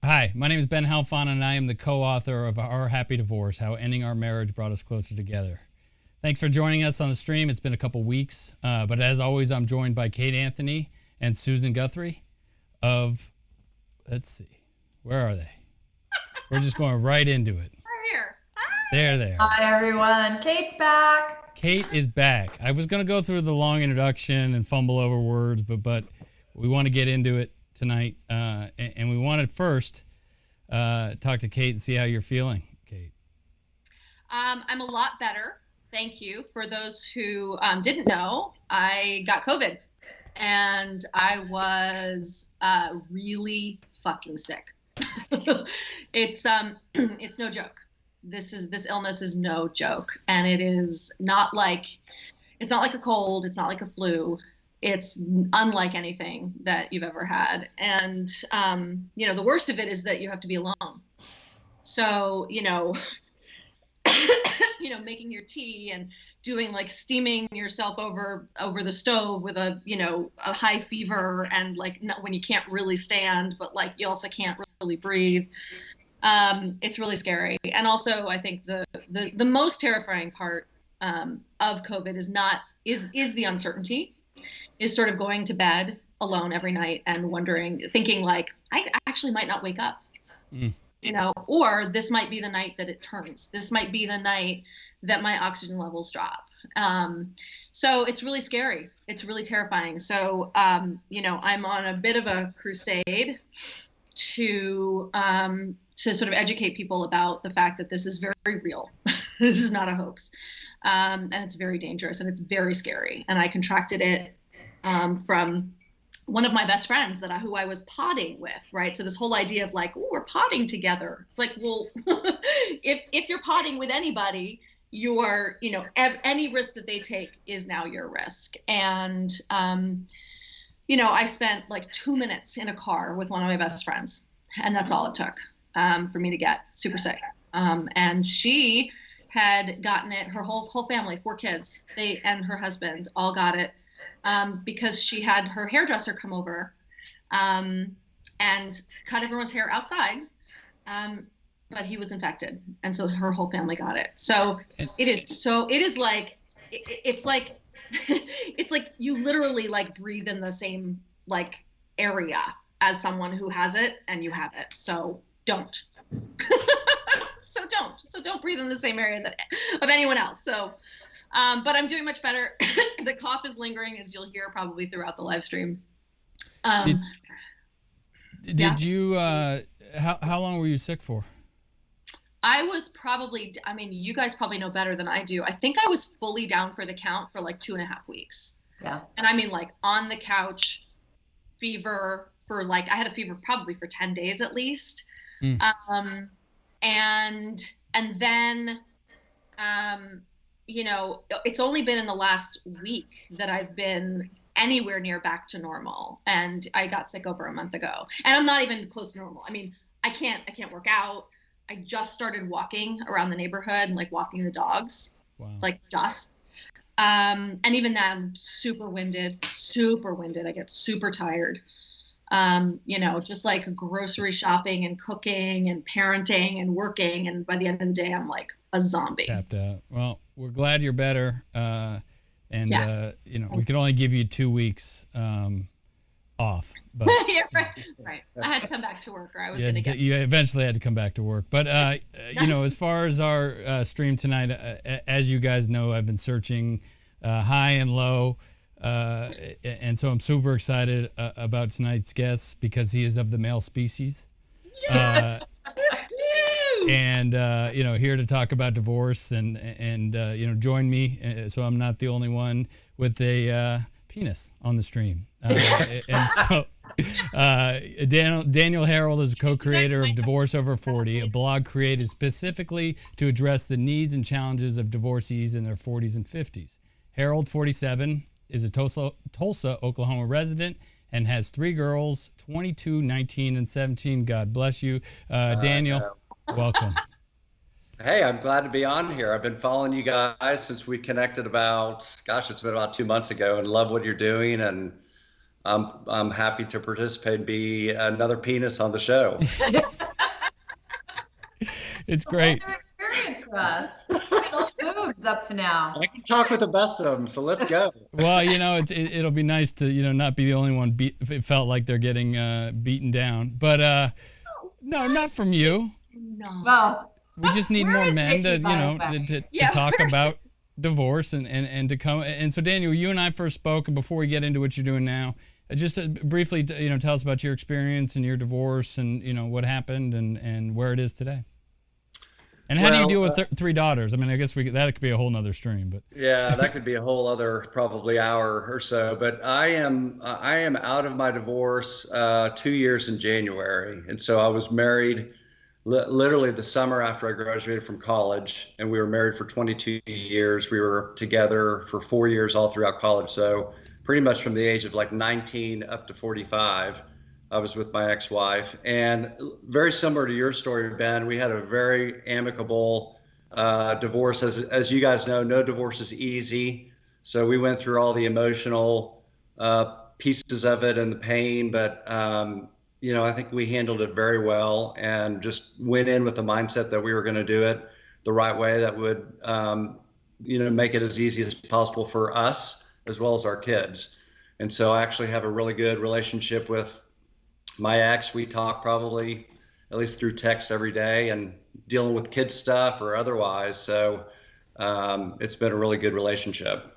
Hi, my name is Ben Halfon, and I am the co-author of Our Happy Divorce: How Ending Our Marriage Brought Us Closer Together. Thanks for joining us on the stream. It's been a couple weeks, but as always, I'm joined by Kate Anthony and Susan Guthrie of, let's see, where are they? We're just going right into it. We're here. There they are. Hi, everyone. Kate's back. Kate is back. I was going to go through the long introduction and fumble over words, but we want to get into it tonight, and we wanted first talk to Kate and see how you're feeling, Kate. I'm a lot better. Thank you. For those who didn't know, I got COVID, and I was really fucking sick. It's no joke. This illness is no joke, and it's not like a cold. It's not like a flu. It's unlike anything that you've ever had. And, the worst of it is that you have to be alone. So, making your tea and doing like steaming yourself over the stove with a high fever and when you can't really stand, but like you also can't really breathe. It's really scary. And also I think the most terrifying part of COVID is the uncertainty. Is sort of going to bed alone every night and thinking like, I actually might not wake up, or this might be the night that it turns. This might be the night that my oxygen levels drop. So it's really scary. It's really terrifying. So, I'm on a bit of a crusade to sort of educate people about the fact that this is very real. This is not a hoax. And it's very dangerous and it's very scary. And I contracted it from one of my best friends who I was potting with, right? So this whole idea of like, oh, we're potting together. It's like, well, if you're potting with anybody, you're, any risk that they take is now your risk. And, I spent like 2 minutes in a car with one of my best friends, and that's all it took for me to get super sick. And she had gotten it, her whole family, 4 kids, and her husband all got it. Because she had her hairdresser come over and cut everyone's hair outside, but he was infected, and so her whole family got it. So it's like it's like you literally like breathe in the same like area as someone who has it, and you have it. So don't. So don't breathe in the same area of anyone else. So. But I'm doing much better. The cough is lingering, as you'll hear probably throughout the live stream. Did you, how long were you sick for? I was probably, you guys probably know better than I do. I think I was fully down for the count for like 2.5 weeks. Yeah. And like on the couch, fever for I had a fever probably for 10 days at least. And then, it's only been in the last week that I've been anywhere near back to normal. And I got sick over a month ago, and I'm not even close to normal. I can't work out. I just started walking around the neighborhood and like walking the dogs. Wow. And even then I'm super winded. I get super tired. Just like grocery shopping and cooking and parenting and working. And by the end of the day, I'm like a zombie. Tapped out. Well, we're glad you're better. We could only give you 2 weeks off. But, yeah, right. I had to come back to work, or I was going to get. You eventually had to come back to work. But, as far as our stream tonight, as you guys know, I've been searching high and low. And so I'm super excited about tonight's guest because he is of the male species. And here to talk about divorce and join me so I'm not the only one with a penis on the stream. And so Daniel Herold is a co-creator of Divorce Over 40, a blog created specifically to address the needs and challenges of divorcees in their 40s and 50s. Herold, 47, is a Tulsa, Oklahoma resident and has 3 girls, 22, 19, and 17. God bless you. Daniel, welcome. Hey, I'm glad to be on here. I've been following you guys since we connected it's been about 2 months ago, and love what you're doing. And I'm happy to participate and be another penis on the show. It's The great. whole new experience for us. No moves up to now. I can talk with the best of them, so let's go. Well, it'll be nice to not be the only one it felt like they're getting beaten down. But no, not from you. No. Well, We just need Where more is men Nikki, to by the way? to Yeah, talk where is- about divorce and to come. And so, Daniel, you and I first spoke, and before we get into what you're doing now, just briefly, tell us about your experience and your divorce, and what happened and where it is today. And how do you Well, deal with 3 daughters? I mean, I guess that could be a whole nother stream, but Yeah, that could be a whole other probably hour or so. But I am out of my divorce 2 years in January, and so I was married literally the summer after I graduated from college, and we were married for 22 years. We were together for 4 years all throughout college. So pretty much from the age of like 19 up to 45. I was with my ex-wife, and very similar to your story, Ben, we had a very amicable divorce. As you guys know, no divorce is easy. So we went through all the emotional pieces of it and the pain, but I think we handled it very well and just went in with the mindset that we were going to do it the right way that would, make it as easy as possible for us as well as our kids. And so I actually have a really good relationship with my ex. We talk probably at least through text every day and dealing with kid stuff or otherwise. So it's been a really good relationship.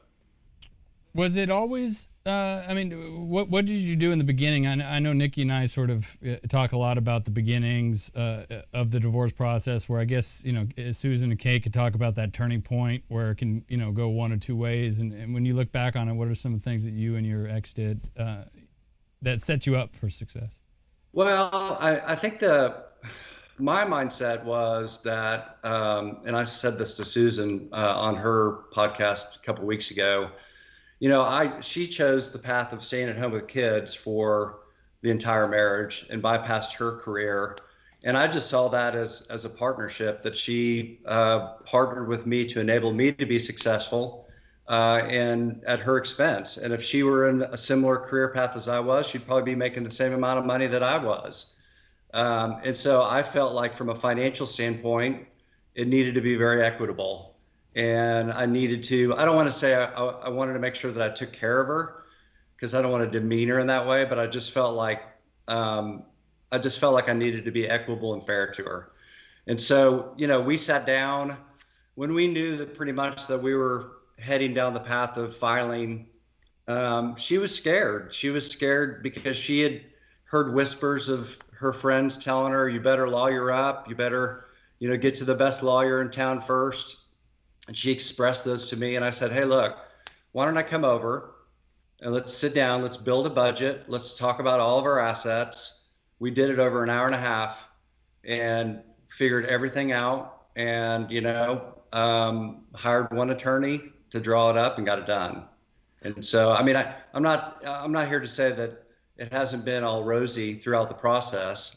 was it always? What did you do in the beginning? I know Nikki and I sort of talk a lot about the beginnings of the divorce process, where I guess Susan and Kate could talk about that turning point where it can go one or two ways. And when you look back on it, what are some of the things that you and your ex did that set you up for success? Well, I think my mindset was that, and I said this to Susan on her podcast a couple of weeks ago. She chose the path of staying at home with kids for the entire marriage and bypassed her career. And I just saw that as a partnership, that she partnered with me to enable me to be successful and at her expense. And if she were in a similar career path as I was, she'd probably be making the same amount of money that I was. And so I felt like from a financial standpoint, it needed to be very equitable. And I don't want to say I wanted to make sure that I took care of her, because I don't want to demean her in that way, but I just felt like I needed to be equitable and fair to her. And so, we sat down when we knew that pretty much that we were heading down the path of filing. She was scared. She was scared because she had heard whispers of her friends telling her, you better lawyer up, you better, get to the best lawyer in town first. And she expressed those to me, and I said, hey, look, why don't I come over and let's sit down, let's build a budget, let's talk about all of our assets. We did it over an hour and a half and figured everything out, and hired one attorney to draw it up and got it done. And so, I'm not here to say that it hasn't been all rosy throughout the process.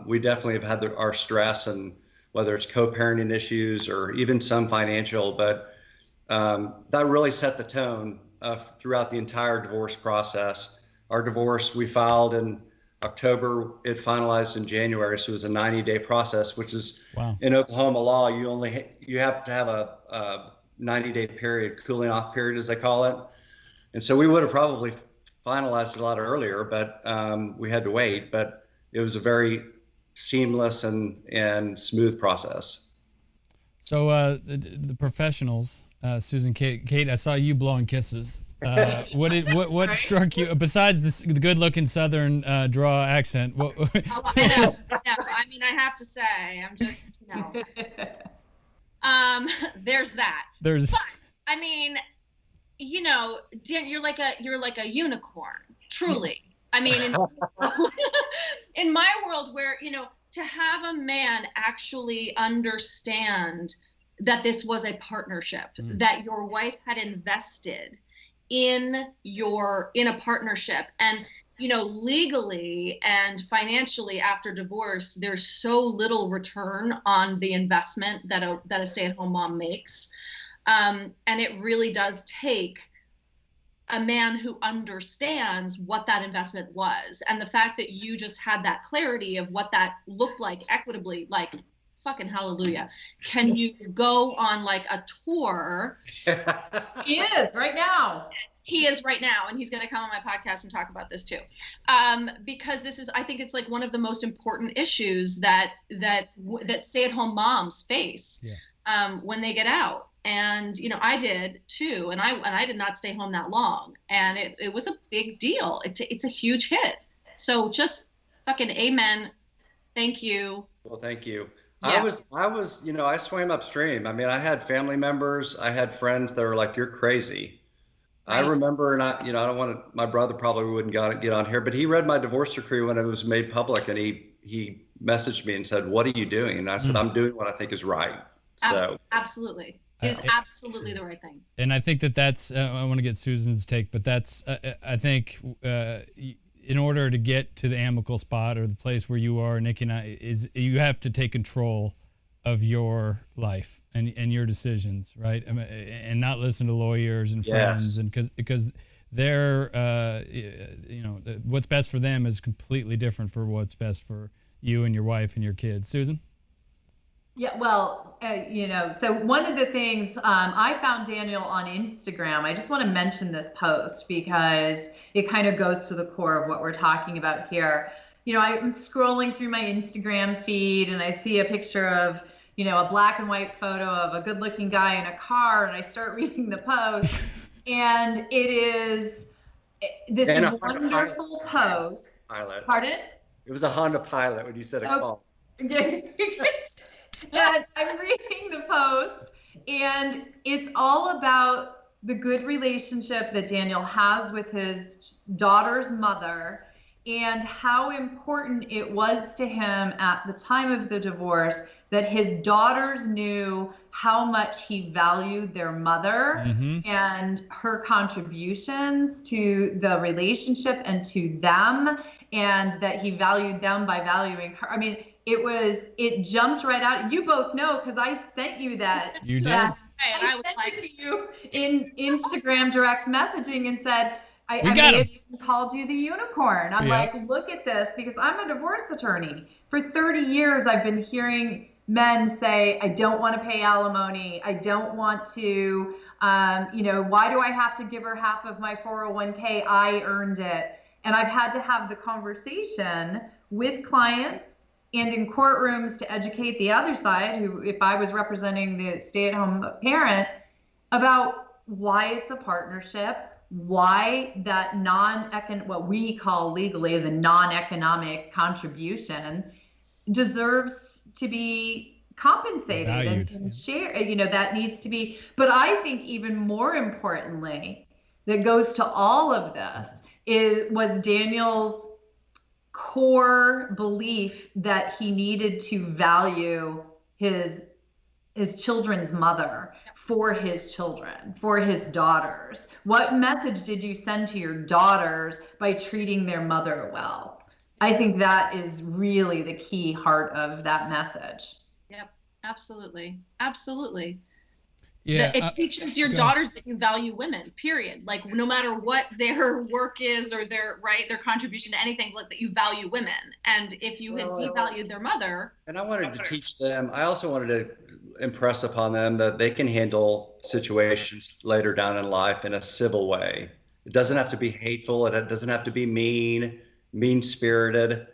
We definitely have had our stress, and whether it's co-parenting issues or even some financial, but that really set the tone throughout the entire divorce process. Our divorce, we filed in October, it finalized in January, so it was a 90-day process, which is, wow. In Oklahoma law, you have to have a 90-day period, cooling off period as they call it. And so we would have probably finalized a lot earlier, but we had to wait. But it was a very seamless and smooth process. So the professionals, Susan, Kate, I saw you blowing kisses. What struck you besides the good-looking Southern draw accent? Oh, I know. I have to say, I'm just there's that. But Dan, you're like a unicorn, truly. In my world, where to have a man actually understand that this was a partnership, that your wife had invested in a partnership, and legally and financially after divorce, there's so little return on the investment that a stay-at-home mom makes, and it really does take a man who understands what that investment was. And the fact that you just had that clarity of what that looked like equitably, like fucking hallelujah. Can you go on like a tour? He is right now. He is right now, and he's going to come on my podcast and talk about this too, because this is, I think it's like one of the most important issues that stay-at-home moms face when they get out. And I did too, and I did not stay home that long, and it was a big deal. It's a huge hit. So just fucking amen. Thank you. Well, thank you. Yeah. I was, I swam upstream. I mean, I had family members, I had friends that were like, "You're crazy." I Right. remember, and I don't want to, my brother probably wouldn't get on here, but he read my divorce decree when it was made public, and he messaged me and said, "What are you doing?" And I said, "I'm doing what I think is right." So Absolutely. It is absolutely the right thing. And I think that's, I want to get Susan's take, but that's, I think in order to get to the amicable spot or the place where you are, Nikki and I, is you have to take control of your life and your decisions, right? And not listen to lawyers and friends, and because they're, what's best for them is completely different for what's best for you and your wife and your kids. Susan? Yeah, well, so one of the things I found Daniel on Instagram, I just want to mention this post because it kind of goes to the core of what we're talking about here. I'm scrolling through my Instagram feed and I see a picture of, a black and white photo of a good looking guy in a car, and I start reading the post and it is this wonderful post. Pilot. Pardon? It was a Honda Pilot when you said a call. And I'm reading the post, and it's all about the good relationship that Daniel has with his daughter's mother and how important it was to him at the time of the divorce that his daughters knew how much he valued their mother and her contributions to the relationship and to them, and that he valued them by valuing her. I mean, it jumped right out. You both know because I sent you that. You did. And I was sent like, it to you in Instagram direct messaging and said, I got may him. have even called you the unicorn. I'm Yeah. like, look at this, because I'm a divorce attorney. For 30 years, I've been hearing men say, I don't want to pay alimony. I don't want to, why do I have to give her half of my 401k? I earned it. And I've had to have the conversation with clients and in courtrooms to educate the other side, who, if I was representing the stay-at-home parent, about why it's a partnership, why that what we call legally the non-economic contribution deserves to be compensated and shared. That needs to be. But I think even more importantly, that goes to all of this was Daniel's core belief that he needed to value his children's mother for his children, for his daughters. What message did you send to your daughters by treating their mother well? I think that is really the key heart of that message. Yep, absolutely. Absolutely. Yeah. It teaches your daughters that you value women, period. Like, no matter what their work is or their contribution to anything, like, that you value women. And if you had devalued their mother. And I wanted to teach them, I also wanted to impress upon them that they can handle situations later down in life in a civil way. It doesn't have to be hateful. It doesn't have to be mean-spirited.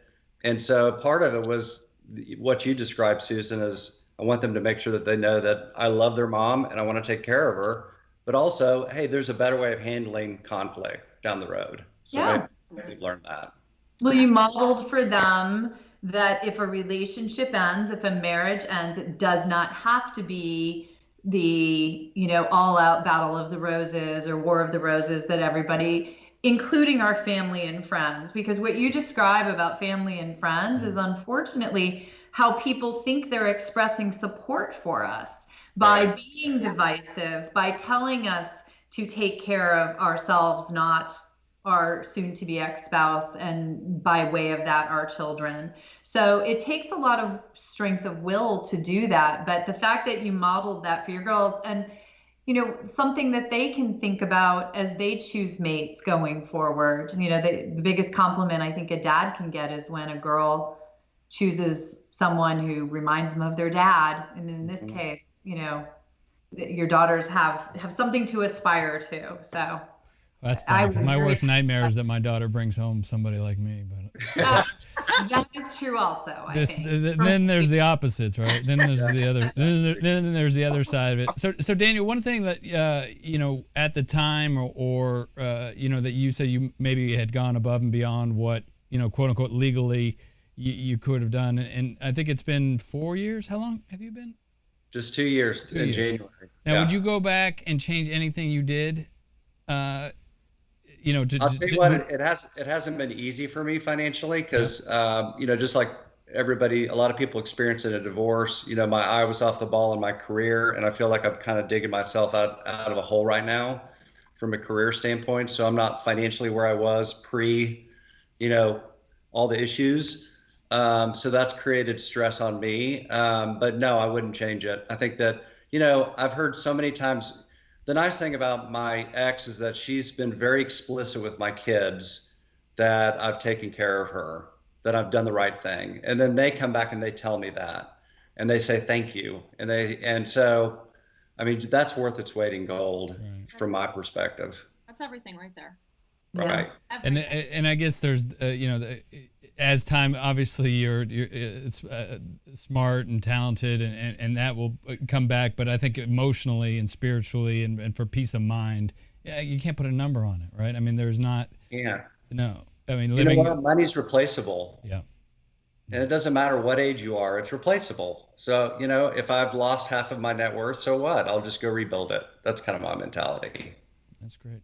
And so part of it was what you described, Susan, as I want them to make sure that they know that I love their mom and I want to take care of her, but also, hey, there's a better way of handling conflict down the road. So they've learned that. Well, you modeled for them that if a relationship ends, if a marriage ends, it does not have to be the, all-out battle of the roses or war of the roses that everybody, including our family and friends, because what you describe about family and friends is unfortunately how people think they're expressing support for us by being divisive, by telling us to take care of ourselves, not our soon-to-be ex-spouse, and by way of that, our children. So it takes a lot of strength of will to do that. But the fact that you modeled that for your girls, and something that they can think about as they choose mates going forward. The biggest compliment I think a dad can get is when a girl chooses someone who reminds them of their dad. And in this case, you know, your daughters have something to aspire to. So That's funny. 'Cause my worst nightmare is that my daughter brings home somebody like me. But that is true also. I think. Then there's the opposites, right? Then there's the other. Then there's the other side of it. So Daniel, one thing that you know, at the time, or you know, that you said you maybe had gone above and beyond what, you know, quote unquote legally you could have done, and I think it's been 4 years. How long have you been? Just 2 years in January. Now, would you go back and change anything you did? You know, I'll tell you what, it hasn't been easy for me financially because, you know, just like everybody, a lot of people experience in a divorce, you know, my eye was off the ball in my career, and I feel like I'm kind of digging myself out of a hole right now from a career standpoint. So I'm not financially where I was pre, you know, all the issues. So that's created stress on me. But no, I wouldn't change it. I think that, you know, I've heard so many times. The nice thing about my ex is that she's been very explicit with my kids that I've taken care of her, that I've done the right thing. And then they come back and they tell me that, and they say, thank you. And so, I mean, that's worth its weight in gold from my perspective. That's everything right there. Right. And I guess there's, you know, as time, obviously you're smart and talented, and that will come back. But I think emotionally and spiritually and for peace of mind, you can't put a number on it, right? I mean, there's not. Yeah. No. I mean, living. You know what? Money's replaceable. Yeah. And it doesn't matter what age you are, it's replaceable. So, you know, if I've lost half of my net worth, so what? I'll just go rebuild it. That's kind of my mentality. That's great.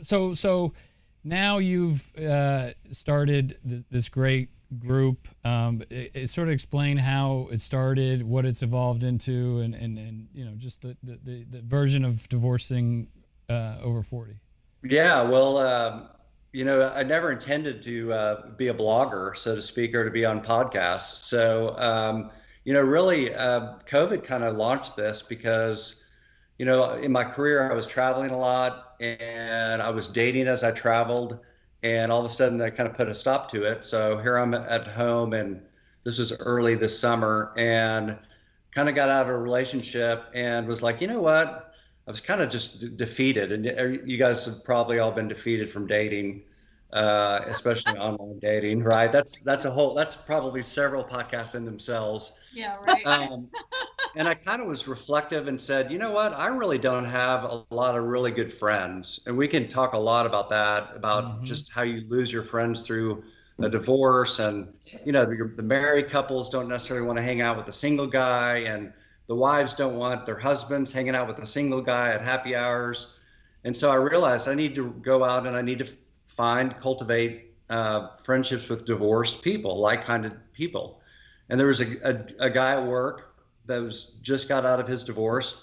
So now you've started this great group. It sort of explain how it started, what it's evolved into, and you know, just the version of divorcing over 40. Yeah, well, you know, I never intended to be a blogger, so to speak, or to be on podcasts. So, you know, really, COVID kind of launched this because, you know, in my career, I was traveling a lot and I was dating as I traveled, and all of a sudden I kind of put a stop to it. So here I'm at home, and this was early this summer, and kind of got out of a relationship and was like, you know what? I was kind of just defeated, and you guys have probably all been defeated from dating, especially online dating, right? That's probably several podcasts in themselves. Yeah, right. And I kind of was reflective and said, you know what? I really don't have a lot of really good friends, and we can talk a lot about that, about just how you lose your friends through a divorce, and you know, the married couples don't necessarily want to hang out with a single guy, and the wives don't want their husbands hanging out with a single guy at happy hours. And so I realized I need to go out and I need to cultivate friendships with divorced people, like-minded people. And there was a guy at work that just got out of his divorce.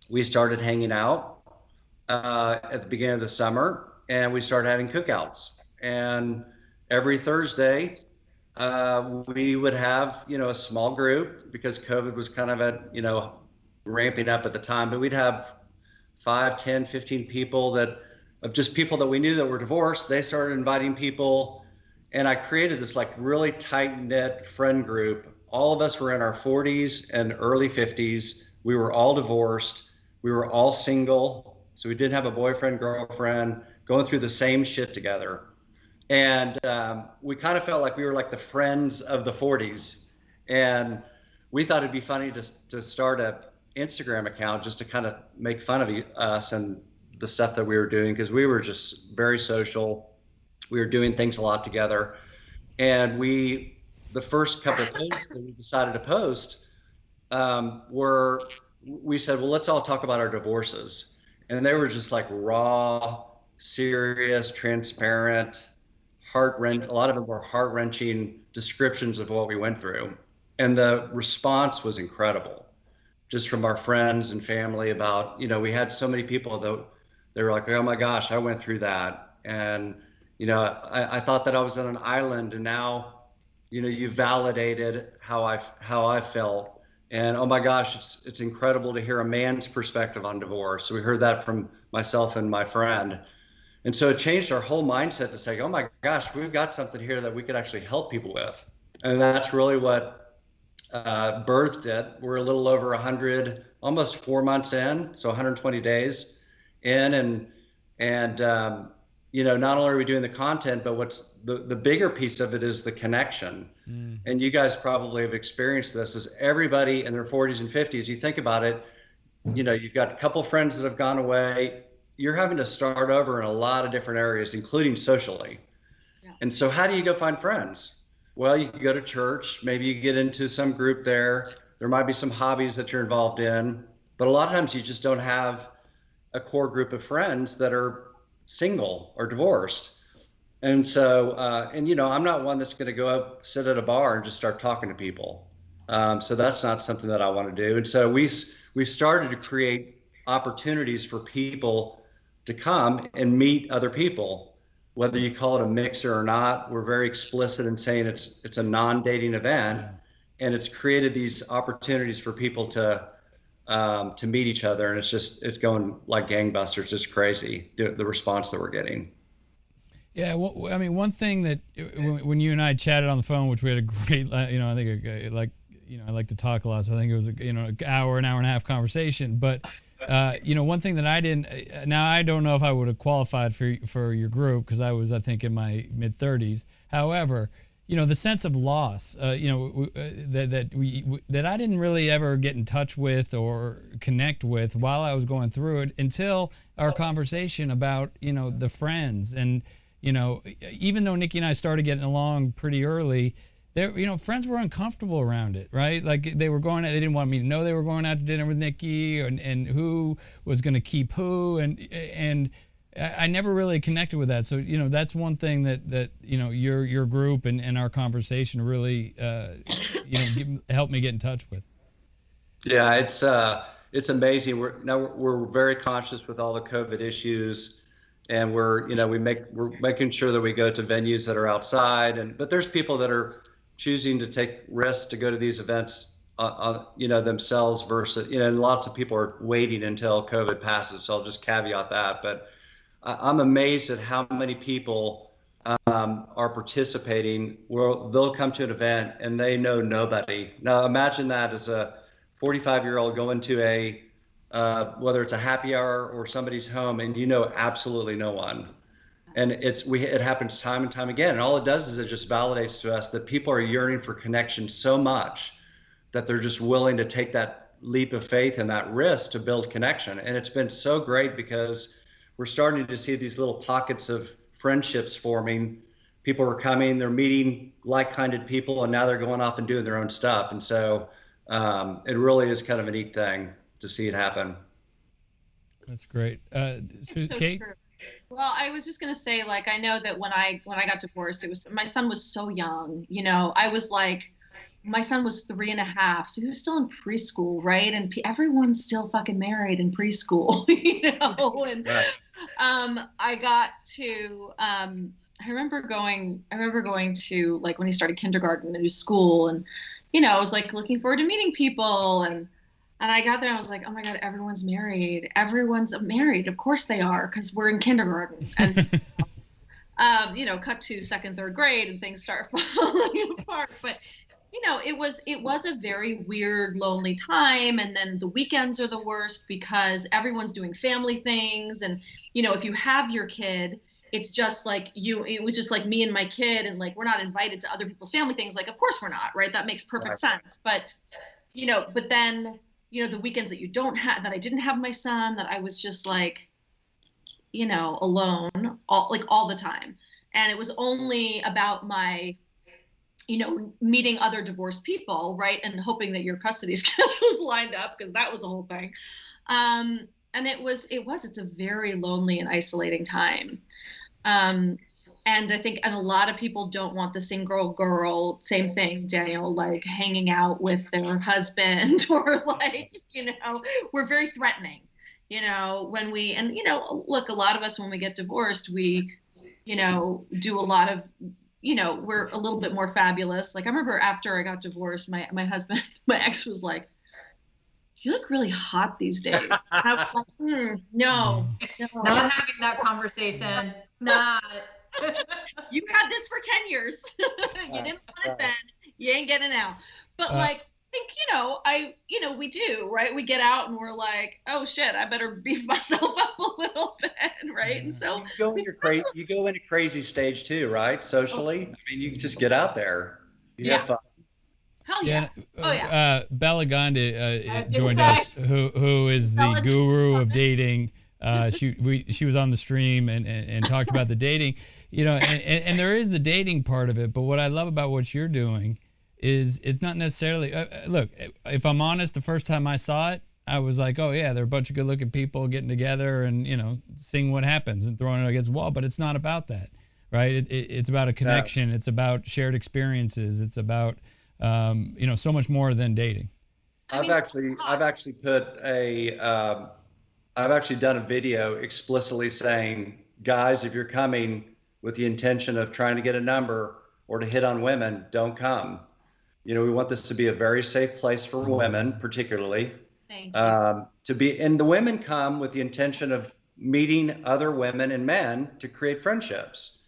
We started hanging out at the beginning of the summer, and we started having cookouts. And every Thursday, we would have, you know, a small group, because COVID was kind of at, you know, ramping up at the time, but we'd have 5, 10, 15 people of just people that we knew that were divorced. They started inviting people, and I created this like really tight knit friend group. All of us were in our 40s and early 50s. We were all divorced. We were all single. So we didn't have a boyfriend, girlfriend, going through the same shit together. And we kind of felt like we were like the friends of the 40s. And we thought it'd be funny to start an Instagram account just to kind of make fun of us and the stuff that we were doing, because we were just very social. We were doing things a lot together. And the first couple of posts that we decided to post we said, well, let's all talk about our divorces. And they were just like raw, serious, transparent, a lot of them were heart-wrenching descriptions of what we went through. And the response was incredible, just from our friends and family about, you know, we had so many people that they were like, oh my gosh, I went through that. And, you know, I thought that I was on an island, and now, you know, you validated how I felt. And oh my gosh, it's incredible to hear a man's perspective on divorce. So we heard that from myself and my friend. And so it changed our whole mindset to say, oh my gosh, we've got something here that we could actually help people with. And that's really what birthed it. We're a little over 100, almost 4 months in, so 120 days in, and not only are we doing the content, but what's the bigger piece of it is the connection. And you guys probably have experienced this, is everybody in their 40s and 50s, you think about it, you've got a couple friends that have gone away. You're having to start over in a lot of different areas, including socially. Yeah. And so how do you go find friends? Well, you can go to church, maybe you get into some group there. There might be some hobbies that you're involved in, but a lot of times you just don't have a core group of friends that are single or divorced. And so, I'm not one that's going to go up, sit at a bar and just start talking to people. So that's not something that I want to do. And so we've started to create opportunities for people to come and meet other people, whether you call it a mixer or not. We're very explicit in saying it's a non-dating event, and it's created these opportunities for people to meet each other, and it's going like gangbusters. It's crazy, the response that we're getting. Yeah, well, I mean, one thing that when you and I chatted on the phone, which we had a great, I think I like to talk a lot, so I think it was an hour and a half conversation. But one thing that I didn't, now I don't know if I would have qualified for your group, because I was, I think, in my mid 30s. However, the sense of loss, that I didn't really ever get in touch with or connect with while I was going through it, until our conversation about, the friends. And, even though Nikki and I started getting along pretty early, friends were uncomfortable around it, right? Like they didn't want me to know they were going out to dinner with Nikki, and who was going to keep who. And I never really connected with that. So, that's one thing that your group and our conversation really, helped me get in touch with. Yeah, it's amazing. We're very conscious with all the COVID issues, and we're making sure that we go to venues that are outside, but there's people that are choosing to take risks to go to these events, themselves versus, and lots of people are waiting until COVID passes. So I'll just caveat that, but I'm amazed at how many people are participating. Well, they'll come to an event and they know nobody. Now imagine that as a 45-year-old going to whether it's a happy hour or somebody's home, and absolutely no one. And it happens time and time again. And all it does is it just validates to us that people are yearning for connection so much that they're just willing to take that leap of faith and that risk to build connection. And it's been so great, because we're starting to see these little pockets of friendships forming. People are coming, they're meeting like-minded people, and now they're going off and doing their own stuff. And so it really is kind of a neat thing to see it happen. That's great. So Kate? True. Well, I was just gonna say, I know that when I got divorced, my son was so young. I was like, my son was 3.5, so he was still in preschool, right? And everyone's still fucking married in preschool, And right. I got to. I remember going to, when he started kindergarten, a new school, and I was looking forward to meeting people, and I got there and I was like, oh my God, everyone's married. Everyone's married. Of course they are, because we're in kindergarten. And, cut to second, third grade and things start falling apart. But, it was a very weird, lonely time. And then the weekends are the worst, because everyone's doing family things. And, if you have your kid, it's just it was just me and my kid, and we're not invited to other people's family things. Of course we're not, right? That makes perfect sense. But, but then, the weekends that that I didn't have my son, that I was just alone all the time. And it was only about my, meeting other divorced people, right? And hoping that your custody schedules lined up, because that was a whole thing. And it's a very lonely and isolating time. And I think, and a lot of people don't want the single girl, same thing, Daniel, hanging out with their husband, or we're very threatening, when we, and, look, a lot of us, when we get divorced, we, do a lot of, we're a little bit more fabulous. I remember after I got divorced, my husband, my ex was like, you look really hot these days. I was like, no. Not having that conversation. Not. You had this for 10 years. You didn't want it then. You ain't getting it now. But think, we do, right? We get out and we're like, oh shit, I better beef myself up a little bit, right? And so You go into crazy stage too, right? Socially. I mean, you just get out there. You have fun. Hell yeah. Oh yeah. Bella Gandhi was joined gonna us, who is the Bella- guru of dating. She was on the stream and talked about the dating, and there is the dating part of it. But what I love about what you're doing is it's not necessarily look. If I'm honest, the first time I saw it, I was like, oh yeah, they're a bunch of good-looking people getting together and seeing what happens and throwing it against the wall. But it's not about that, right? It's about a connection. It's about shared experiences. It's about so much more than dating. I've actually done a video explicitly saying, guys, if you're coming with the intention of trying to get a number or to hit on women, don't come. We want this to be a very safe place for women, particularly. Thank you. And the women come with the intention of meeting other women and men to create friendships.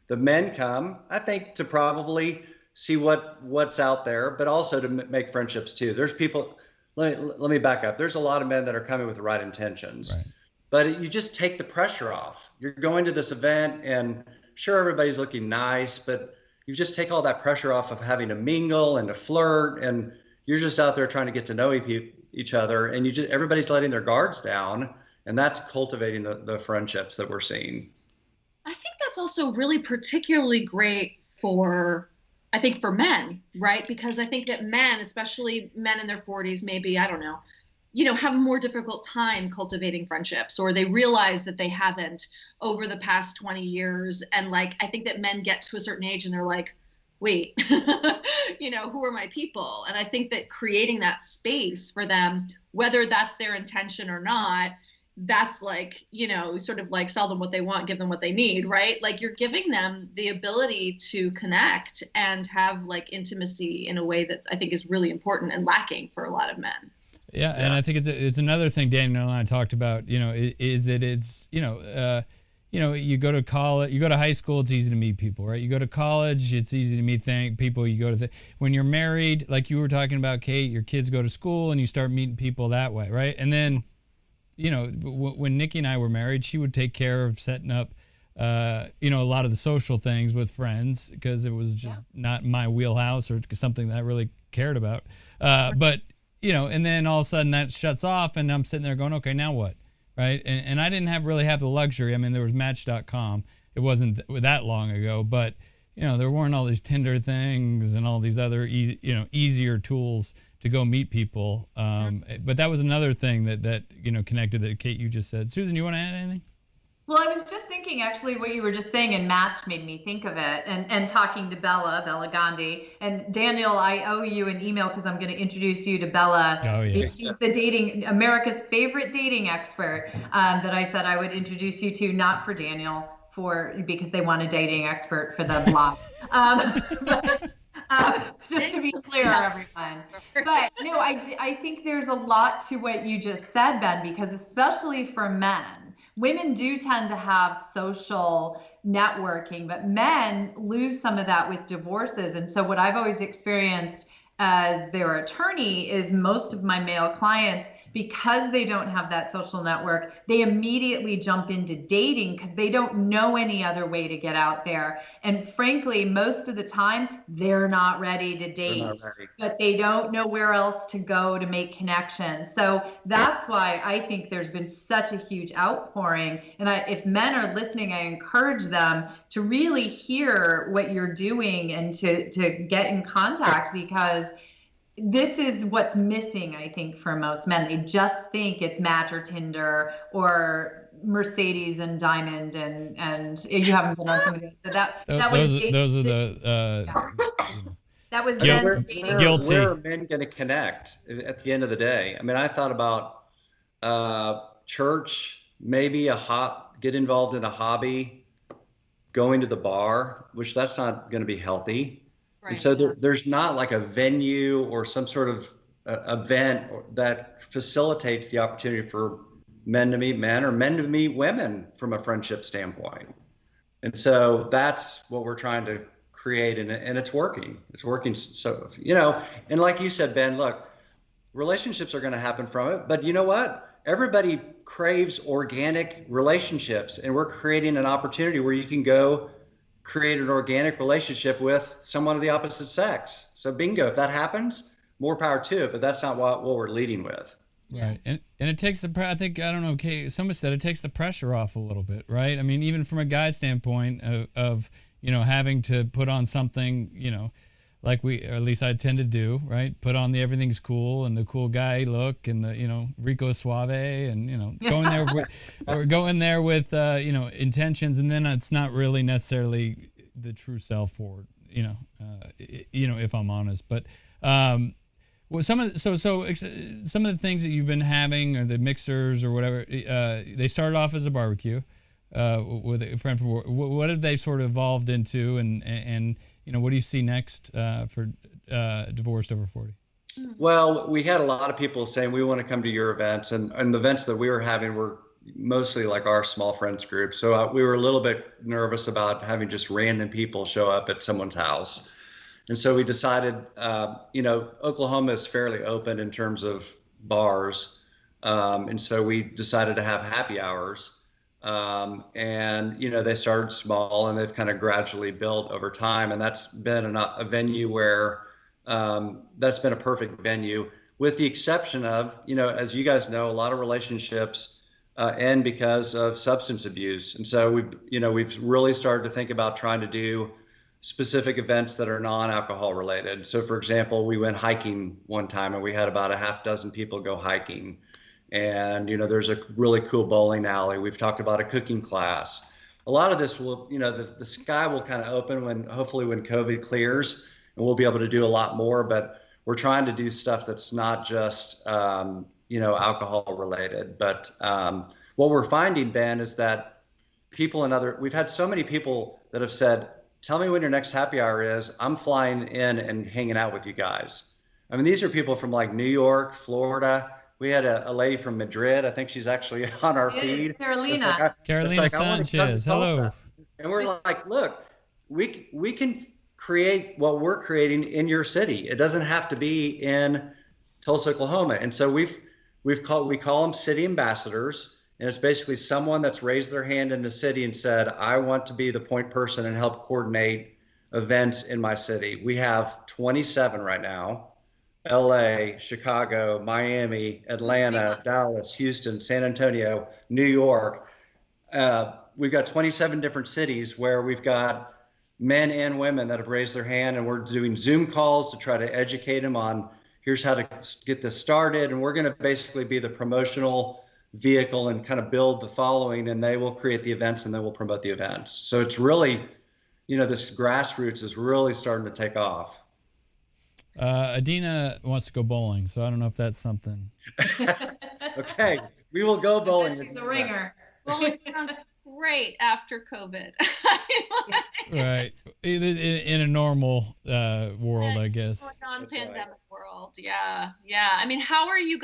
The men come, I think, to probably see what's out there, but also to make friendships too. There's people. Let me back up. There's a lot of men that are coming with the right intentions, right. But you just take the pressure off. You're going to this event, and sure, everybody's looking nice, but you just take all that pressure off of having to mingle and to flirt, and you're just out there trying to get to know each other, and everybody's letting their guards down, and that's cultivating the friendships that we're seeing. I think that's also really particularly great for men, right? Because I think that men, especially men in their 40s, maybe, I don't know, have a more difficult time cultivating friendships, or they realize that they haven't over the past 20 years. And I think that men get to a certain age and they're like, wait, who are my people? And I think that creating that space for them, whether that's their intention or not, that's sort of sell them what they want, give them what they need, right? You're giving them the ability to connect and have intimacy in a way that I think is really important and lacking for a lot of men. Yeah. And I think it's another thing Daniel and I talked about, you go to college, you go to high school, it's easy to meet people, right? You go to college, it's easy to meet people. You go to when you're married, like you were talking about, Kate, your kids go to school and you start meeting people that way, right? And then when Nikki and I were married, she would take care of setting up, a lot of the social things with friends because it was just not my wheelhouse or something that I really cared about. But and then all of a sudden that shuts off and I'm sitting there going, okay, now what? Right. And I didn't really have the luxury. I mean, there was Match.com. It wasn't that long ago, but there weren't all these Tinder things and all these other easier tools to go meet people. But that was another thing that connected that Kate, you just said. Susan, you want to add anything? Well, I was just thinking actually what you were just saying, and Match made me think of it, and talking to Bella Gandhi. And Daniel, I owe you an email because I'm going to introduce you to Bella. Oh, yeah. She's America's favorite dating expert that I said I would introduce you to, not for Daniel, because they want a dating expert for the blog. Just to be clear, everyone. But no, I think there's a lot to what you just said, Ben, because especially for men, women do tend to have social networking, but men lose some of that with divorces. And so what I've always experienced as their attorney is most of my male clients, because they don't have that social network, they immediately jump into dating because they don't know any other way to get out there. And frankly, most of the time, they're not ready to date, but they don't know where else to go to make connections. So that's why I think there's been such a huge outpouring. And if men are listening, I encourage them to really hear what you're doing and to get in contact, because this is what's missing, I think, for most men. They just think it's Match or Tinder or Mercedes and Diamond, and you haven't been on some of those. So that was guilty. Where are men going to connect at the end of the day? I mean, I thought about church, maybe get involved in a hobby, going to the bar, which that's not going to be healthy. Right. And so there's not like a venue or some sort of event that facilitates the opportunity for men to meet men or men to meet women from a friendship standpoint. And so that's what we're trying to create, and it's working. It's working. So, and like you said, Ben, look, relationships are going to happen from it, but you know what? Everybody craves organic relationships, and we're creating an opportunity where you can go create an organic relationship with someone of the opposite sex. So bingo, if that happens, more power to it, but that's not what we're leading with. Right. And it takes I think, I don't know, Kay, somebody said it takes the pressure off a little bit, right? I mean, even from a guy's standpoint of having to put on something, like or at least I tend to do, right? Put on the everything's cool and the cool guy look and the, Rico Suave and, going there with, intentions, and then it's not really necessarily the true self for, if I'm honest. But, well, some of the things that you've been having, or the mixers or whatever, they started off as a barbecue with a friend from work. What have they sort of evolved into, and what do you see next for Divorced Over 40? Well, we had a lot of people saying we want to come to your events, and the events that we were having were mostly like our small friends group. So we were a little bit nervous about having just random people show up at someone's house. And so we decided, Oklahoma is fairly open in terms of bars. And so we decided to have happy hours. And they started small, and they've kind of gradually built over time. And that's been a venue where that's been a perfect venue, with the exception of, as you guys know, a lot of relationships end because of substance abuse. And so we've really started to think about trying to do specific events that are non-alcohol related. So for example, we went hiking one time, and we had about a half dozen people go hiking. And, there's a really cool bowling alley. We've talked about a cooking class. A lot of this will, the sky will kind of open hopefully when COVID clears, and we'll be able to do a lot more, but we're trying to do stuff that's not just, alcohol related. But what we're finding, Ben, is that we've had so many people that have said, tell me when your next happy hour is. I'm flying in and hanging out with you guys. I mean, these are people from like New York, Florida. We had a lady from Madrid. I think she's actually on our feed. Carolina. Carolina Sanchez. Hello. And we're like, look, we can create what we're creating in your city. It doesn't have to be in Tulsa, Oklahoma. And so we call them city ambassadors. And it's basically someone that's raised their hand in the city and said, I want to be the point person and help coordinate events in my city. We have 27 right now: LA, Chicago, Miami, Atlanta, Dallas, Houston, San Antonio, New York. We've got 27 different cities where we've got men and women that have raised their hand, and we're doing Zoom calls to try to educate them on here's how to get this started. And we're going to basically be the promotional vehicle and kind of build the following, and they will create the events, and then we'll promote the events. So it's really, this grassroots is really starting to take off. Adina wants to go bowling, so I don't know if that's something. Okay, we will go bowling. She's a ringer. Bowling sounds great after COVID. Right. In a normal world, I guess. Non-pandemic world. Yeah. I mean, how are you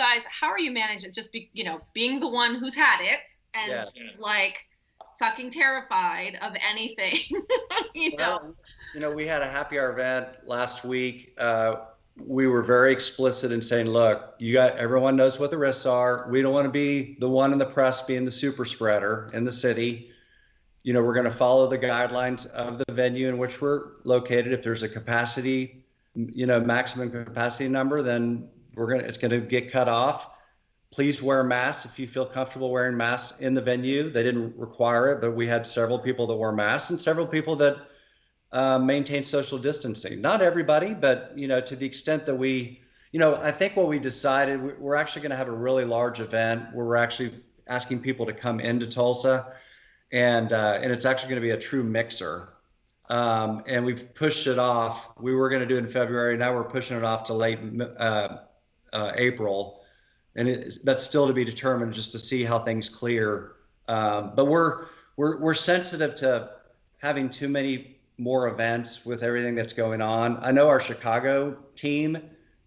managing? Just being the one who's had it and like fucking terrified of anything. We had a happy hour event last week. We were very explicit in saying, look, everyone knows what the risks are. We don't want to be the one in the press being the super spreader in the city. We're going to follow the guidelines of the venue in which we're located. If there's a capacity, maximum capacity number, then it's going to get cut off. Please wear masks if you feel comfortable wearing masks in the venue. They didn't require it, but we had several people that wore masks and several people that maintain social distancing. Not everybody, but to the extent that I think what we decided, we're actually going to have a really large event where we're actually asking people to come into Tulsa, and it's actually going to be a true mixer. And we've pushed it off. We were going to do it in February. Now we're pushing it off to late April, and that's still to be determined, just to see how things clear. But we're sensitive to having too many more events with everything that's going on. I know our Chicago team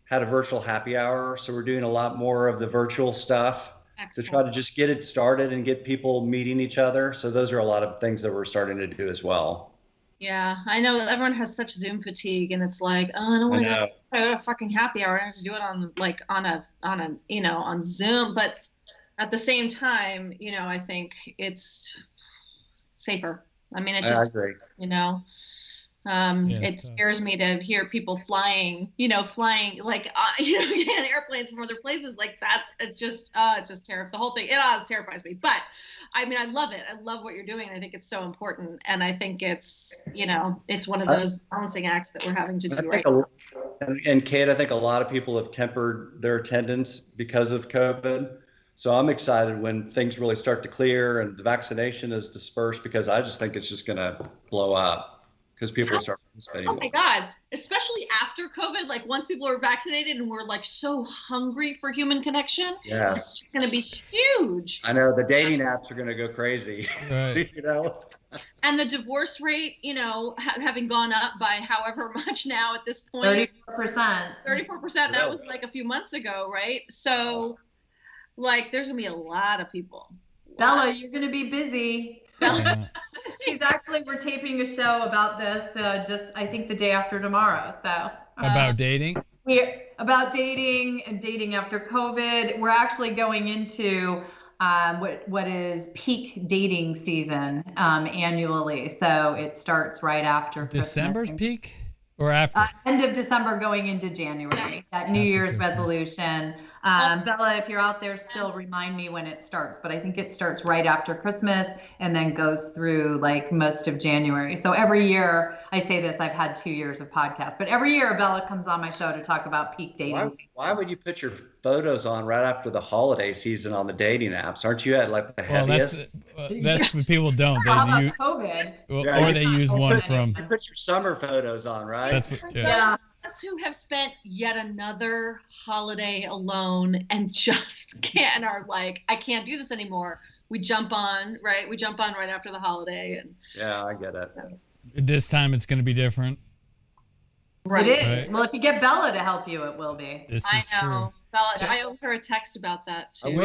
had a virtual happy hour, so we're doing a lot more of the virtual stuff. Excellent. To try to just get it started and get people meeting each other. So those are a lot of things that we're starting to do as well. Yeah, I know everyone has such Zoom fatigue, and it's like, oh, I don't want to know. go to a fucking happy hour. I have to do it on like on a on Zoom. But at the same time, I think it's safer. I mean, it I just, agree. Yeah, it it's tough. scares me to hear people flying like, in airplanes from other places. Like it's just terrifying. The whole thing, it terrifies me. But I mean, I love it. I love what you're doing. I think it's so important. And I think it's, it's one of those balancing acts that we're having to I do think right. and Kate, I think a lot of people have tempered their attendance because of COVID. So I'm excited when things really start to clear and the vaccination is dispersed, because I just think it's just going to blow up because people will start participating. Oh my God. Especially after COVID, like once people are vaccinated and we're like so hungry for human connection, Yes. it's going to be huge. I know the dating apps are going to go crazy. Right. And the divorce rate, having gone up by however much now at this point, 34%. 34%, that was like a few months ago, right? So like there's gonna be a lot of people. Bella, you're going to be busy. Yeah. We're taping a show about this just, I think, the day after tomorrow. So About dating? about dating and dating after COVID. We're actually going into what is peak dating season annually. So it starts right after December's Christmas. peak or after? End of December going into January, that New After Year's Christmas. resolution. Bella, if you're out there still, remind me when it starts, but I think it starts right after Christmas and then goes through like most of January. So every year, I say this, I've had 2 years of podcasts, but every year Bella comes on my show to talk about peak dating. Why would you put your photos on right after the holiday season on the dating apps? Aren't you at like the Well, heaviest? that's what people don't. How They about use, COVID? or they use one from. You put your summer photos on, right? That's what. Yeah. Yeah. Us who have spent yet another holiday alone and just can't, are like, I can't do this anymore. We jump on right after the holiday, and Yeah, I get it. This time it's going to be different. right. It is. Right. Well, if you get Bella to help you, it will be. This I is know. true. Bella, I owe her a text about that too.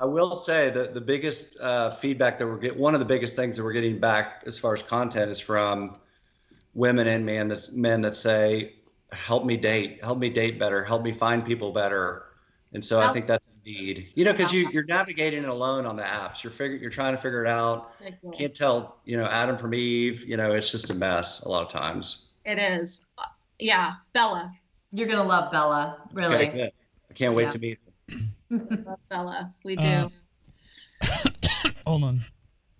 I will say that the biggest feedback that we're getting, one of the biggest things that we're getting back as far as content, is from women and men that say, help me date better, help me find people better. And so I think that's a need, because you're navigating alone on the apps. You're trying to figure it out. Ridiculous. Can't tell, Adam from Eve. It's just a mess a lot of times. It is. Yeah, Bella. You're going to love Bella, really. Okay, good. I can't wait to meet her. Love Bella. We do. Hold on.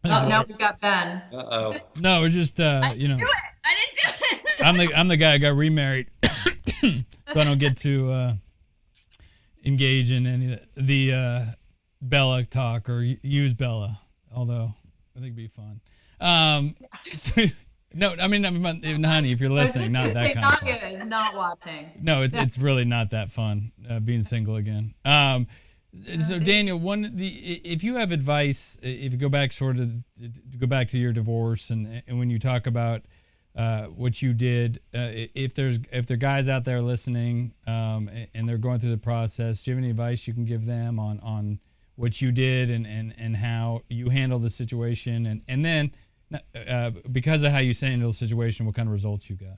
Oh, now we've got Ben. Uh-oh. No, it's just I didn't do it. I'm the guy who got remarried, so I don't get to engage in any of the Bella talk or use Bella. Although I think it'd be fun. No, I mean, honey, if you're listening, not that kind of fun. Nadia is not watching. No, it's really not that fun being single again. So Daniel, if you have advice, if you go back to your divorce and when you talk about what you did, if there are guys out there listening and they're going through the process, do you have any advice you can give them on what you did and how you handled the situation and then because of how you handled the situation, what kind of results you got?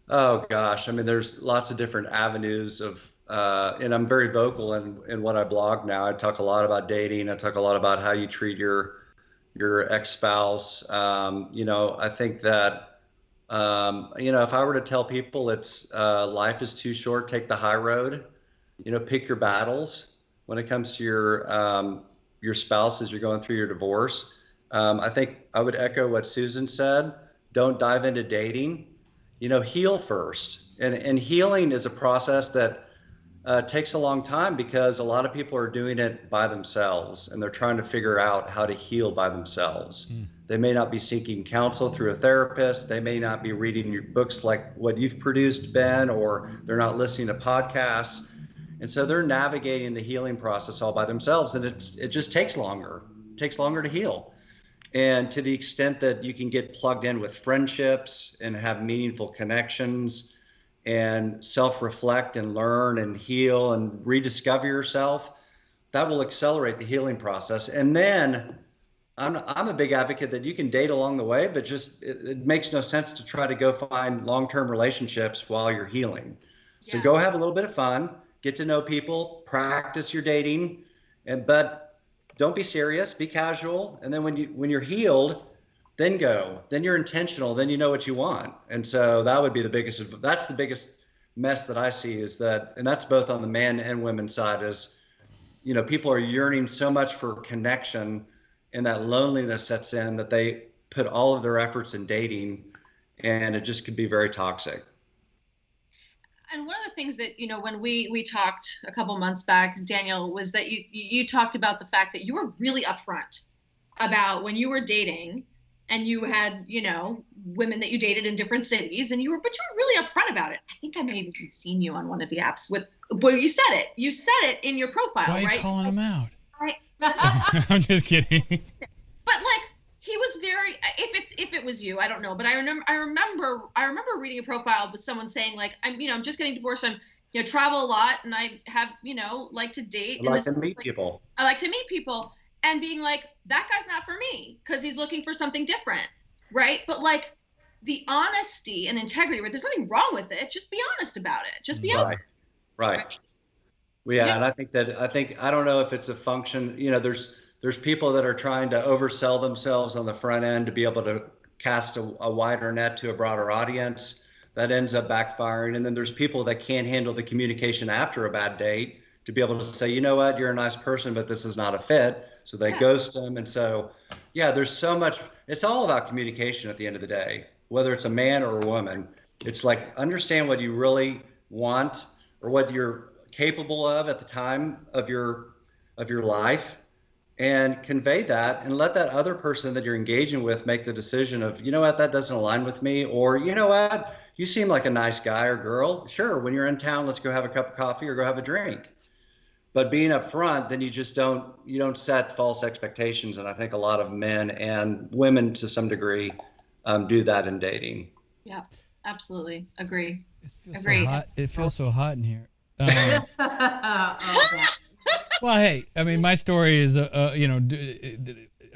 Oh gosh, I mean, there's lots of different avenues of, and I'm very vocal in what I blog now. I talk a lot about dating. I talk a lot about how you treat your ex-spouse. I think that, if I were to tell people it's life is too short, take the high road. Pick your battles when it comes to your spouse as you're going through your divorce. I think I would echo what Susan said. Don't dive into dating. Heal first. And healing is a process that takes a long time because a lot of people are doing it by themselves and they're trying to figure out how to heal by themselves. They may not be seeking counsel through a therapist. They may not be reading your books like what you've produced, Ben, or they're not listening to podcasts. And so they're navigating the healing process all by themselves. And it just takes longer. It takes longer to heal. And to the extent that you can get plugged in with friendships and have meaningful connections and self-reflect and learn and heal and rediscover yourself, that will accelerate the healing process. And then I'm a big advocate that you can date along the way, but just it makes no sense to try to go find long-term relationships while you're healing. So Yeah. go have a little bit of fun, get to know people, practice your dating, but don't be serious, be casual. And then when you're healed, then go. Then you're intentional. Then you know what you want. And so that would be that's the biggest mess that I see is that, and that's both on the man and women's side is, people are yearning so much for connection, and that loneliness sets in that they put all of their efforts in dating, and it just could be very toxic. And one of the things that, when we talked a couple months back, Daniel, was that you talked about the fact that you were really upfront about when you were dating, and you had, women that you dated in different cities, but you were really upfront about it. I think I may have even seen you on one of the apps where you said it. You said it in your profile, Why are you right? calling him out? Right. I'm just kidding. But he was very, if it was you, I don't know, but I remember reading a profile with someone saying I'm just getting divorced. I'm, travel a lot, and I have, like to date. I like to meet people. I like to meet people, and being like, that guy's not for me because he's looking for something different, right? But the honesty and integrity, right? There's nothing wrong with it. Just be honest about it. Just be open. Right. Well, yeah, and I don't know if it's a function, there's people that are trying to oversell themselves on the front end to be able to cast a wider net to a broader audience. That ends up backfiring. And then there's people that can't handle the communication after a bad date to be able to say, you know what, you're a nice person, but this is not a fit. So they ghost them. And so, yeah, there's so much, it's all about communication at the end of the day, whether it's a man or a woman. It's understand what you really want or what you're capable of at the time of your life, and convey that, and let that other person that you're engaging with make the decision of, you know what, that doesn't align with me, or you know what, you seem like a nice guy or girl. Sure, when you're in town, let's go have a cup of coffee or go have a drink. But being upfront, then you don't set false expectations, and I think a lot of men and women to some degree do that in dating. Yeah, absolutely, agree. So hot. It feels so hot in here. Oh, Well, hey, I mean, my story is,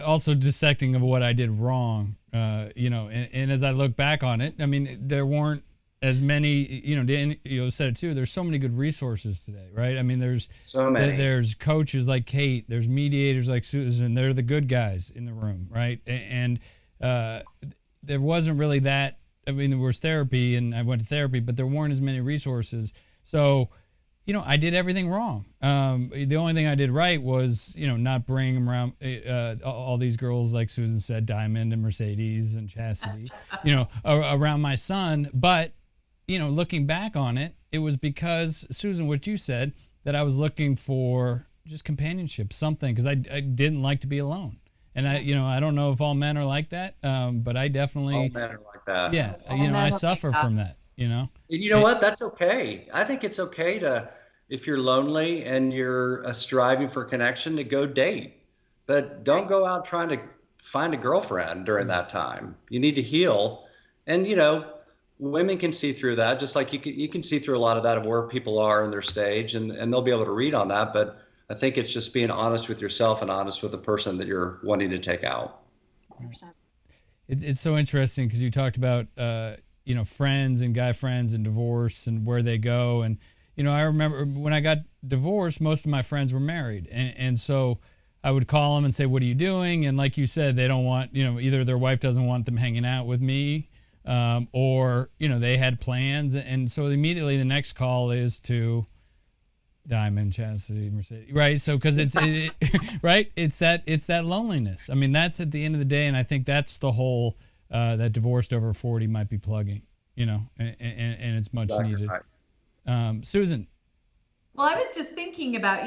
also dissecting of what I did wrong, and as I look back on it, I mean, there weren't as many, Dan, said it too, there's so many good resources today, right? I mean, there's so many. There's coaches like Kate, there's mediators like Susan, they're the good guys in the room, right? And there wasn't really that, I mean, there was therapy, and I went to therapy, but there weren't as many resources. So, I did everything wrong. The only thing I did right was, not bring them around all these girls, like Susan said, Diamond and Mercedes and Chastity, around my son. But, looking back on it, it was because, Susan, what you said, that I was looking for just companionship, something, because I didn't like to be alone. And I don't know if all men are like that, but I definitely. All men are like that. Yeah, I suffer from that. And you know what? That's okay. I think it's okay to, if you're lonely and you're striving for connection, to go date, but don't go out trying to find a girlfriend during that time. You need to heal, and women can see through that, just like you can see through a lot of that of where people are in their stage, and they'll be able to read on that. But I think it's just being honest with yourself and honest with the person that you're wanting to take out. 100%. It's so interesting because you talked about friends and guy friends and divorce and where they go. And, I remember when I got divorced, most of my friends were married. And so I would call them and say, what are you doing? And like you said, they don't want, either their wife doesn't want them hanging out with me, or, they had plans. And so immediately the next call is to Diamond, Chastity, Mercedes, right? So, cause it's, right. It's that loneliness. I mean, that's at the end of the day. And I think that's the whole, that Divorced Over 40 might be plugging, and it's much needed. Right. Susan. Well, I was just thinking about,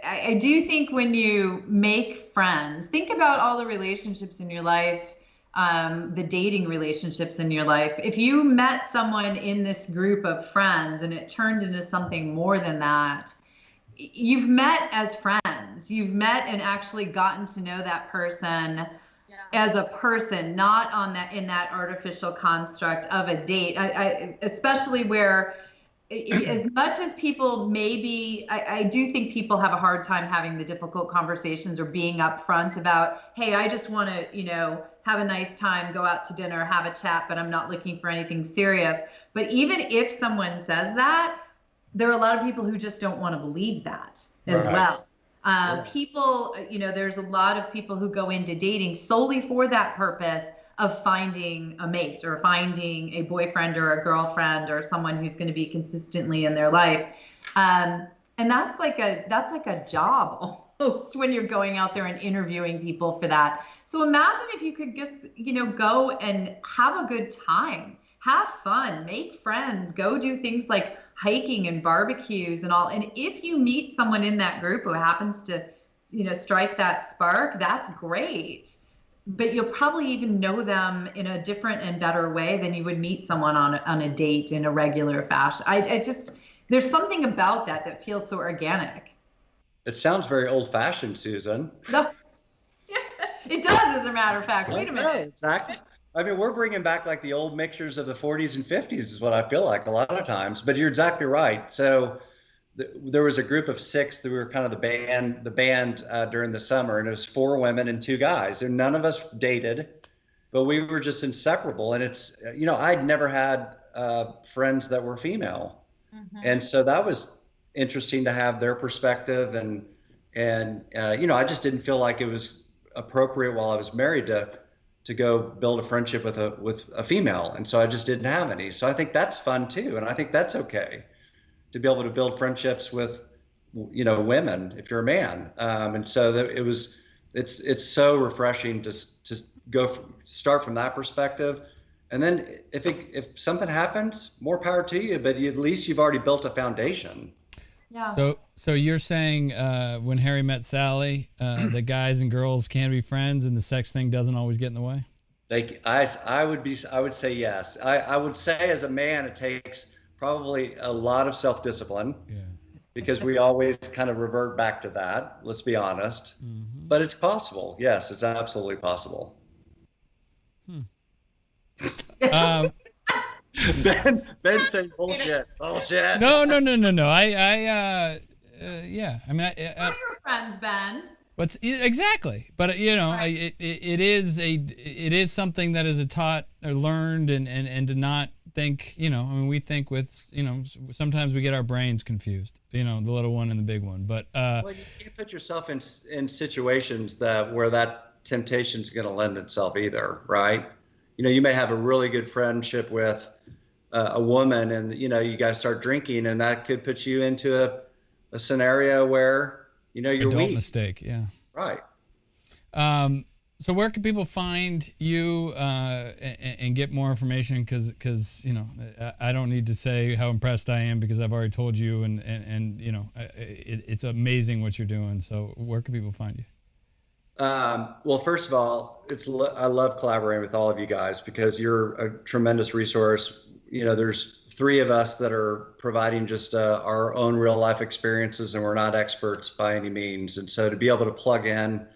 I do think when you make friends, think about all the relationships in your life, the dating relationships in your life. If you met someone in this group of friends and it turned into something more than that, you've met as friends. You've met and actually gotten to know that person as a person, not in that artificial construct of a date. I especially where as much as people maybe, I do think people have a hard time having the difficult conversations or being upfront about, hey, I just want to, have a nice time, go out to dinner, have a chat, but I'm not looking for anything serious. But even if someone says that, there are a lot of people who just don't want to believe that as well. People, there's a lot of people who go into dating solely for that purpose of finding a mate or finding a boyfriend or a girlfriend or someone who's going to be consistently in their life. And that's like a job almost when you're going out there and interviewing people for that. So imagine if you could just, go and have a good time, have fun, make friends, go do things like hiking and barbecues and all. And if you meet someone in that group who happens to, strike that spark, that's great. But you'll probably even know them in a different and better way than you would meet someone on a date in a regular fashion. There's something about that feels so organic. It sounds very old-fashioned, Susan. No, it does, as a matter of fact. Wait a minute. Exactly. I mean, we're bringing back like the old mixtures of the 40s and 50s is what I feel like a lot of times. But you're exactly right. So there was a group of 6 that we were kind of the band during the summer, and it was 4 women and 2 guys. And none of us dated, but we were just inseparable. And it's, I'd never had friends that were female. And so that was interesting to have their perspective. And I just didn't feel like it was appropriate while I was married to go build a friendship with a female. And so I just didn't have any. So I think that's fun too. And I think that's okay to be able to build friendships with, women if you're a man. And so it's so refreshing to start from that perspective. And then if something happens, more power to you, but at least you've already built a foundation. Yeah. So you're saying when Harry met Sally, the guys and girls can be friends, and the sex thing doesn't always get in the way? I would say yes. I would say as a man, it takes probably a lot of self-discipline, because we always kind of revert back to that. Let's be honest. But it's possible. Yes, it's absolutely possible. Ben saying bullshit. No. Yeah. I mean, We're your friends, Ben. But exactly. But right. it is something that is taught or learned, and to not think. We think with sometimes we get our brains confused. The little one and the big one. But well, you can't put yourself in situations where that temptation is going to lend itself either, right? You may have a really good friendship with a woman, and you guys start drinking, and that could put you into a scenario where you're adult weak. Mistake, yeah. Right. So where can people find you and get more information? Because I don't need to say how impressed I am, because I've already told you, and it's amazing what you're doing. So where can people find you? Well, first of all, I love collaborating with all of you guys, because you're a tremendous resource. There's 3 of us that are providing just our own real life experiences, and we're not experts by any means. And so to be able to plug in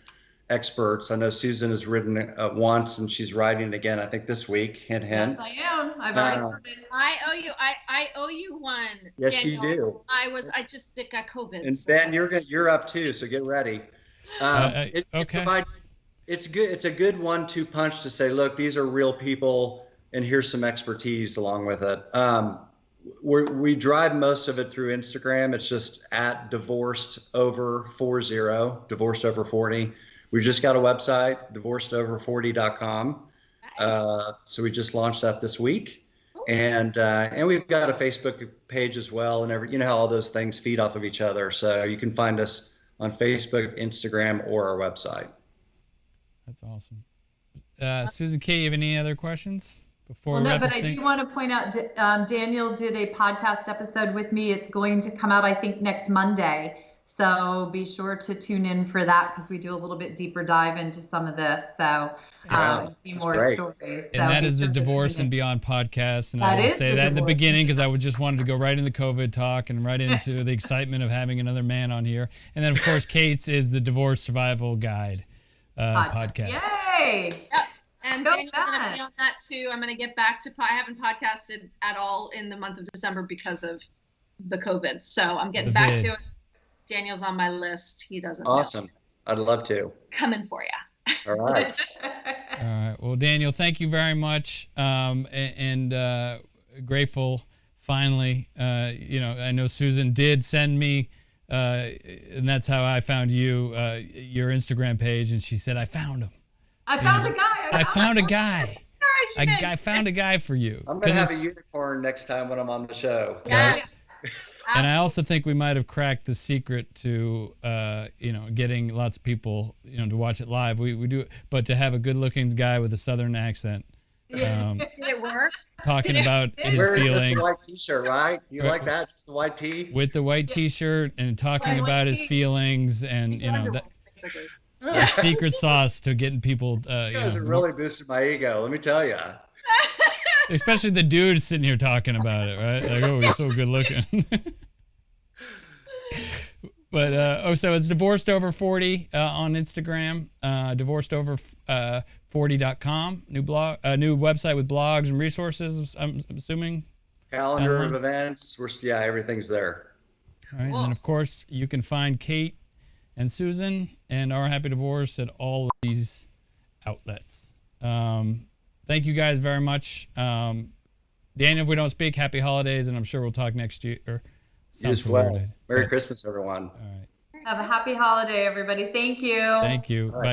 experts, I know Susan has written once, and she's writing again, I think this week. Hint, hint. Yes, I am. I've already started. I owe you one. Yes, Daniel. you do. I just got COVID. And so. Ben, you're up too, so get ready. Okay. It provides, it's good. It's a good 1-2 punch to say, look, these are real people, and here's some expertise along with it. We drive most of it through Instagram. It's just at divorcedover40, divorced over 40. We've just got a website, divorcedover40.com. So we just launched that this week. And we've got a Facebook page as well, and how all those things feed off of each other. So you can find us on Facebook, Instagram, or our website. That's awesome. Susan K., you have any other questions before? Well, no, but I do want to point out, Daniel did a podcast episode with me. It's going to come out, I think, next Monday. So be sure to tune in for that, because we do a little bit deeper dive into some of this. So a few more stories. And that is the Divorce and Beyond podcast. And I will say that in the beginning, because I just wanted to go right into COVID talk and right into the excitement of having another man on here. And then, of course, Kate's is the Divorce Survival Guide podcast. Yay! Yep. And Daniel's going to be on that too. I'm going to get back to, I haven't podcasted at all in the month of December because of the COVID. So I'm getting The back vid. to it. Daniel's on my list. He doesn't know. Awesome. I'd love to. Coming for you. All right. All right. Well, Daniel, thank you very much. And grateful finally. I know Susan did send me, and that's how I found you, your Instagram page. And she said, I found him. I found a guy. I found a guy. She did. I found a guy for you. I'm going to 'Cause have a unicorn next time when I'm on the show. Yeah. And I also think we might have cracked the secret to, getting lots of people, to watch it live. We do, but to have a good-looking guy with a Southern accent, Did it work? talking Did it- about his Wearing just the feelings white t-shirt, right? You Right. like that? Just the white tee? with the white T-shirt and talking White about his tee. feelings, and that Basically. the secret sauce to getting people, You guys have really boosted my ego, let me tell you. especially the dude sitting here talking about it, right? Like, oh, he's so good looking. But so it's Divorced Over 40 on Instagram, divorcedover40.com, new new website with blogs and resources. I'm assuming. Calendar of Uh-huh. events, everything's there. All right, and then of course you can find Kate and Susan and Our Happy Divorce at all of these outlets. Thank you guys very much. Daniel, if we don't speak, happy holidays, and I'm sure we'll talk next year. You Sounds as well. weird. Merry Christmas, everyone. All right. Have a happy holiday, everybody. Thank you. Thank you. All right. Bye.